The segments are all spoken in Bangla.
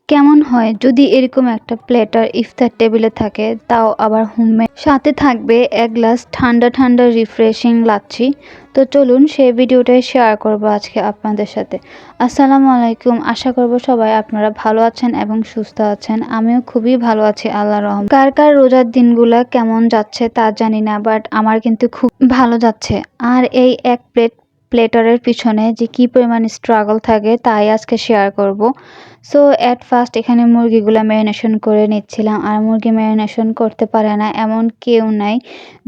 কেমন হয় যদি এরকম একটা প্লেটার ইফতার টেবিলে থাকে, তাও আবার হোমমেড, সাথে থাকবে এক গ্লাস ঠান্ডা ঠান্ডা রিফ্রেশিং লাচ্ছি। তো চলুন সেই ভিডিওটাই শেয়ার করব আজকে আপনাদের সাথে। আসসালামু আলাইকুম, আশা করব সবাই আপনারা ভালো আছেন এবং সুস্থ আছেন। আমিও খুবই ভালো আছি আল্লাহর রহমতে। কার কার রোজার দিনগুলা কেমন যাচ্ছে তা জানি না, বাট আমার কিন্তু খুব ভালো যাচ্ছে। আর এই এক প্লেটারের পিছনে যে কি পরিমাণ স্ট্রাগল থাকে তাই আজকে শেয়ার করব। সো অ্যাট ফার্স্ট এখানে মুরগিগুলো ম্যারিনেশন করে নিচ্ছিলাম। আর মুরগি ম্যারিনেশন করতে পারে না এমন কেউ নাই।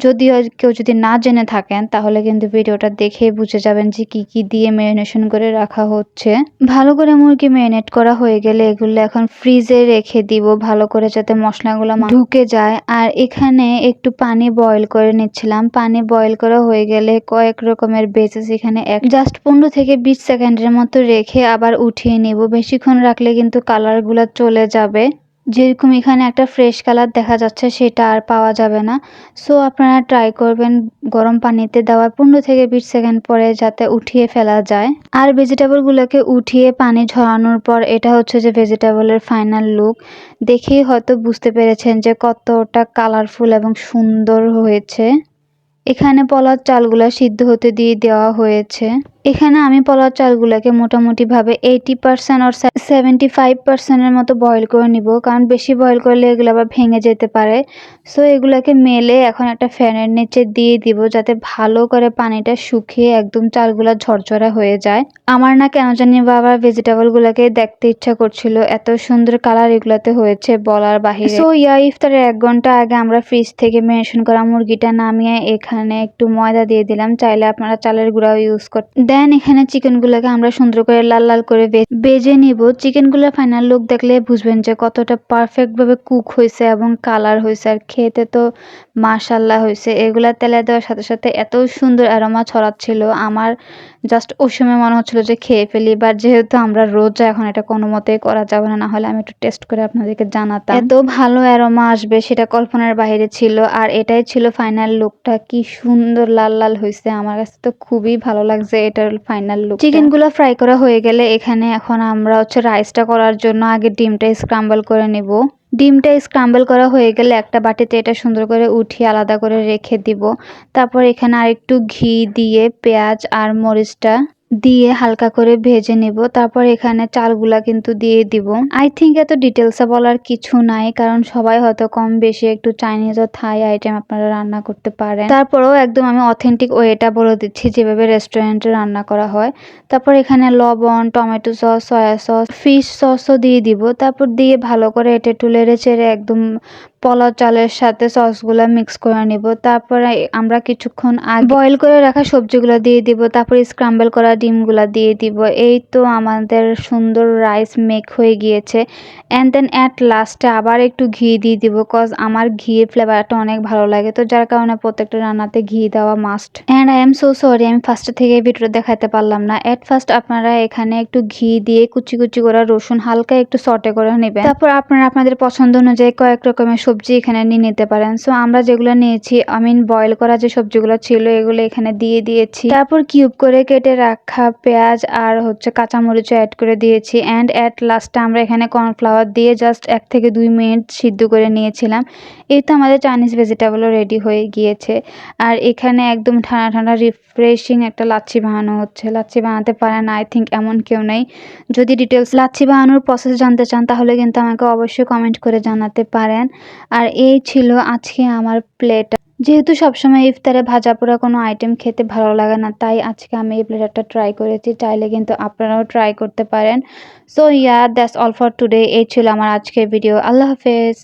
যদিও কেউ যদি না জেনে থাকেন তাহলে কিন্তু ভিডিওটা দেখেই বুঝে যাবেন যে কি কি দিয়ে ম্যারিনেশন করে রাখা হচ্ছে। ভালো করে মুরগি ম্যারিনেট করা হয়ে গেলে এগুলো এখন ফ্রিজে রেখে দিব, ভালো করে যাতে মশলাগুলো ঢুকে যায়। আর এখানে একটু পানি বয়েল করে নিচ্ছিলাম। পানি বয়েল করা হয়ে গেলে কয়েক রকমের বেসেস এখানে জাস্ট 15 থেকে 20 সেকেন্ডের মতো রেখে আবার উঠিয়ে নিব। বেশিক্ষণ রাখলে কিন্তু কালারগুলো চলে যাবে। যেরকম এখানে একটা ফ্রেশ কালার দেখা যাচ্ছে সেটা আর পাওয়া যাবে না। সো আপনারা ট্রাই করবেন গরম পানিতে দেওয়ার 15 থেকে 20 সেকেন্ড পরে যাতে উঠিয়ে ফেলা যায়। আর ভেজিটেবলগুলোকে উঠিয়ে পানি ঝরানোর পর এটা হচ্ছে যে ভেজিটেবলের ফাইনাল লুক। দেখেই হয়তো বুঝতে পেরেছেন যে কতটা কালারফুল এবং সুন্দর হয়েছে। এখানে পোলাও চালগুলা সিদ্ধ হতে দিয়ে দেওয়া হয়েছে। এখানে আমি পোলাও চালগুলোকে মোটামুটি ভাবে 80% আর 75%-এর মতো বয়েল করে নিব, কারণ বেশি বয়েল করলে এগুলো আবার ভেঙে যেতে পারে। সো এগুলাকে মেলে এখন একটা ফ্যানের নিচে দিয়ে দিব যাতে ভালো করে পানিটা শুকিয়ে একদম চালগুলা ঝরঝরা হয়ে যায়। আমার না কেন জানি বাবার ভেজিটেবলগুলোকে দেখতে ইচ্ছা করছিল, এত সুন্দর কালার এগুলাতে হয়েছে বলার বাহিরে। সো ইফতারের 1 ঘন্টা আগে আমরা ফ্রিজ থেকে ম্যারিনেশন করা মুরগিটা নামিয়ে এখানে একটু ময়দা দিয়ে দিলাম। চাইলে আপনারা চালের গুঁড়াও ইউজ করতে। দেন এখানে চিকেনগুলোকে আমরা সুন্দর করে লাল লাল করে ভেজে নিব। চিকেনগুলোর ফাইনাল লুক দেখলে বুঝবেন যে কতটা পারফেক্ট ভাবে কুক হয়েছে এবং কালার হয়েছে। আর খেতে তো মাশাল্লাহ হয়েছে। এগুলা তেলে দেওয়ার সাথে সাথে এত সুন্দর অ্যারোমা ছড়াচ্ছিল, আমার জাস্ট ওই সময় মনে হচ্ছিল যে খেয়ে ফেলি। বাট যেহেতু আমরা রোজা, এখন এটা কোনো মতেই করা যাবে না, হলে আমি একটু টেস্ট করে আপনাদেরকে জানাতাম। এত ভালো অ্যারোমা আসবে সেটা কল্পনার বাইরে ছিল। আর এটাই ছিল ফাইনাল লুকটা। কি সুন্দর লাল লাল হয়েছে, আমার কাছে তো খুবই ভালো লাগছে এটার ফাইনাল লুক। চিকেনগুলো ফ্রাই করা হয়ে গেলে এখানে এখন আমরা হচ্ছে রাইসটা করার জন্য আগে ডিমটা স্ক্রাম্বল করে নিব। ডিমটা স্ক্রাম্বল করা হয়ে গেলে একটা বাটিতে এটা সুন্দর করে উঠিয়ে আলাদা করে রেখে দিব। তারপর এখানে আরেকটু ঘি দিয়ে পেঁয়াজ আর মরিচটা দিয়ে হালকা করে ভেজে নিব। তারপর এখানে চালগুলা কিন্তু দিয়ে দিব। আই থিঙ্ক এত ডিটেলসে বলার কিছু নাই, কারণ সবাই হয়তো কম বেশি একটু চাইনিজ ও থাই আইটেম আপনারা রান্না করতে পারেন। তারপরেও একদম আমি অথেন্টিক ওয়েটা বলে দিচ্ছি যেভাবে রেস্টুরেন্টে রান্না করা হয়। তারপর এখানে লবণ, tomato sauce, soya sauce, fish সসও দিয়ে দিব। তারপর দিয়ে ভালো করে এটা একটু নেড়ে চেড়ে একদম পোলাও চালের সাথে সসগুলা মিক্স করে নিব। তারপরে আমরা কিছুক্ষণ আগে বয়েল করে রাখা সবজিগুলো দিয়ে দিব। তারপর স্ক্রাম্বল করা ডিমগুলা দিয়ে দিব। এই তো আমাদের সুন্দর রাইস মেক হয়ে গিয়েছে। অ্যান্ড দেন অ্যাট লাস্টে আবার একটু ঘি দিয়ে দিব, কজ আমার ঘিয়ের ফ্লেভারটা অনেক ভালো লাগে। তো যার কারণে প্রত্যেকটা রান্নাতে ঘি দেওয়া must. And I am so sorry আমি ফার্স্টে থেকে ভিডিওটা দেখাতে পারলাম না। অ্যাট ফার্স্ট আপনারা এখানে একটু ঘি দিয়ে কুচি কুচি করে রসুন হালকা একটু সটে করে নেবেন। তারপর আপনারা আপনাদের পছন্দ অনুযায়ী কয়েক রকমের সবজি এখানে নিয়ে নিতে পারেন। সো আমরা যেগুলো নিয়েছি, বয়েল করা যে সবজিগুলো ছিল এগুলো এখানে দিয়ে দিয়েছি। তারপর কিউব করে কেটে রাখা পেঁয়াজ আর হচ্ছে কাঁচামরিচও অ্যাড করে দিয়েছি। অ্যান্ড অ্যাট লাস্টে আমরা এখানে কর্নফ্লাওয়ার দিয়ে জাস্ট 1 থেকে 2 মিনিট সিদ্ধ করে নিয়েছিলাম। এই তো আমাদের চাইনিজ ভেজিটেবলও রেডি হয়ে গিয়েছে। আর এখানে একদম ঠান্ডা ঠান্ডা রিফ্রেশিং একটা লাচ্ছি বানানো হচ্ছে। লাচ্ছি বানাতে পারেন আই থিঙ্ক এমন কেউ নেই। যদি ডিটেলস লাচ্ছি বানানোর প্রসেস জানতে চান তাহলে কিন্তু আমাকে অবশ্যই কমেন্ট করে জানাতে পারেন। আর এই ছিল আজকে আমার প্লেট। যেহেতু সবসময় ইফতারে ভাজা পোড়া কোনো আইটেম খেতে ভালো লাগে না, তাই আজকে আমি এই প্লেটারটা ট্রাই করেছি। চাইলে কিন্তু আপনারাও ট্রাই করতে পারেন। So that's all for today. এই ছিল আমার আজকের ভিডিও। আল্লাহ হাফেজ।